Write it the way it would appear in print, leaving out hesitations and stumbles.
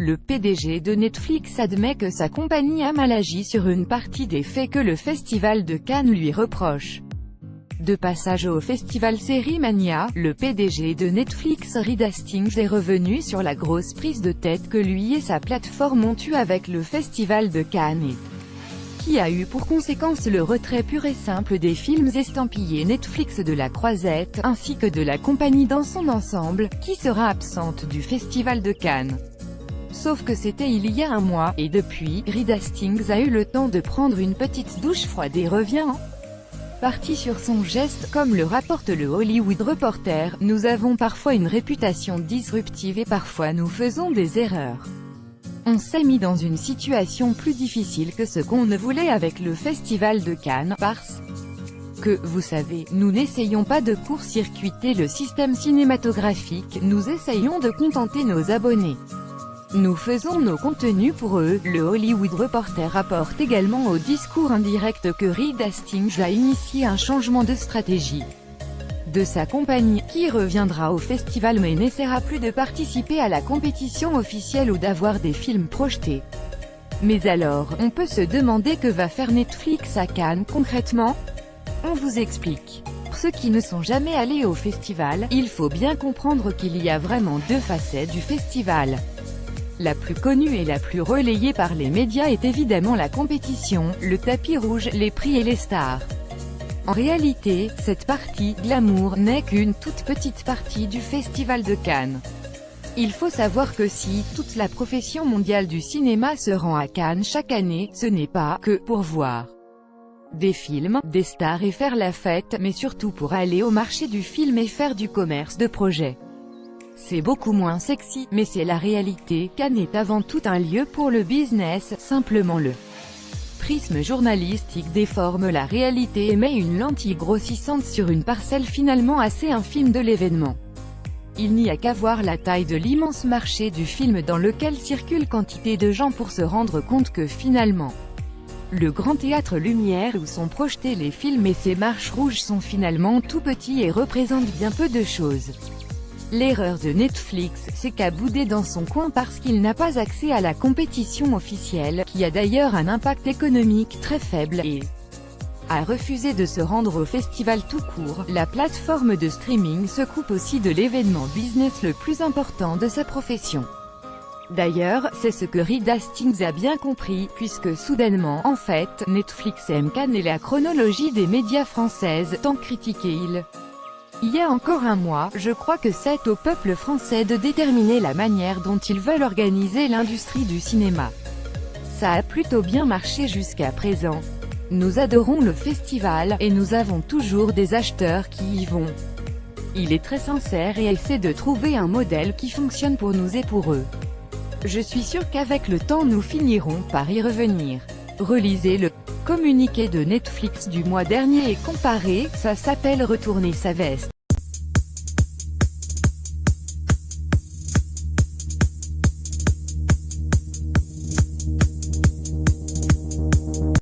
Le PDG de Netflix admet que sa compagnie a mal agi sur une partie des faits que le Festival de Cannes lui reproche. De passage au festival Sérimania, le PDG de Netflix Reed Hastings est revenu sur la grosse prise de tête que lui et sa plateforme ont eue avec le Festival de Cannes qui a eu pour conséquence le retrait pur et simple des films estampillés Netflix de la Croisette, ainsi que de la compagnie dans son ensemble, qui sera absente du Festival de Cannes. Sauf que c'était il y a un mois, et depuis, Reed Hastings a eu le temps de prendre une petite douche froide et revient parti sur son geste. Comme le rapporte le Hollywood Reporter, nous avons parfois une réputation disruptive et parfois nous faisons des erreurs. On s'est mis dans une situation plus difficile que ce qu'on ne voulait avec le Festival de Cannes, parce que, vous savez, nous n'essayons pas de court-circuiter le système cinématographique, nous essayons de contenter nos abonnés. Nous faisons nos contenus pour eux. Le Hollywood Reporter rapporte également au discours indirect que Reed Hastings a initié un changement de stratégie de sa compagnie, qui reviendra au festival mais n'essaiera plus de participer à la compétition officielle ou d'avoir des films projetés. Mais alors, on peut se demander que va faire Netflix à Cannes concrètement? On vous explique. Pour ceux qui ne sont jamais allés au festival, il faut bien comprendre qu'il y a vraiment deux facettes du festival. La plus connue et la plus relayée par les médias est évidemment la compétition, le tapis rouge, les prix et les stars. En réalité, cette partie, glamour, n'est qu'une toute petite partie du Festival de Cannes. Il faut savoir que si toute la profession mondiale du cinéma se rend à Cannes chaque année, ce n'est pas que pour voir des films, des stars et faire la fête, mais surtout pour aller au marché du film et faire du commerce de projet. C'est beaucoup moins sexy, mais c'est la réalité. Cannes est avant tout un lieu pour le business, simplement le prisme journalistique déforme la réalité et met une lentille grossissante sur une parcelle finalement assez infime de l'événement. Il n'y a qu'à voir la taille de l'immense marché du film dans lequel circule quantité de gens pour se rendre compte que finalement, le grand théâtre Lumière où sont projetés les films et ses marches rouges sont finalement tout petits et représentent bien peu de choses. L'erreur de Netflix, c'est qu'à bouder dans son coin parce qu'il n'a pas accès à la compétition officielle, qui a d'ailleurs un impact économique très faible, et a refusé de se rendre au festival tout court. La plateforme de streaming se coupe aussi de l'événement business le plus important de sa profession. D'ailleurs, c'est ce que Reed Hastings a bien compris, puisque soudainement, en fait, Netflix aime Cannes et la chronologie des médias françaises, tant critiquée il y a encore un mois, je crois que c'est au peuple français de déterminer la manière dont ils veulent organiser l'industrie du cinéma. Ça a plutôt bien marché jusqu'à présent. Nous adorons le festival, et nous avons toujours des acheteurs qui y vont. Il est très sincère et essaie de trouver un modèle qui fonctionne pour nous et pour eux. Je suis sûr qu'avec le temps nous finirons par y revenir. Relisez le communiqué de Netflix du mois dernier et comparez, ça s'appelle retourner sa veste.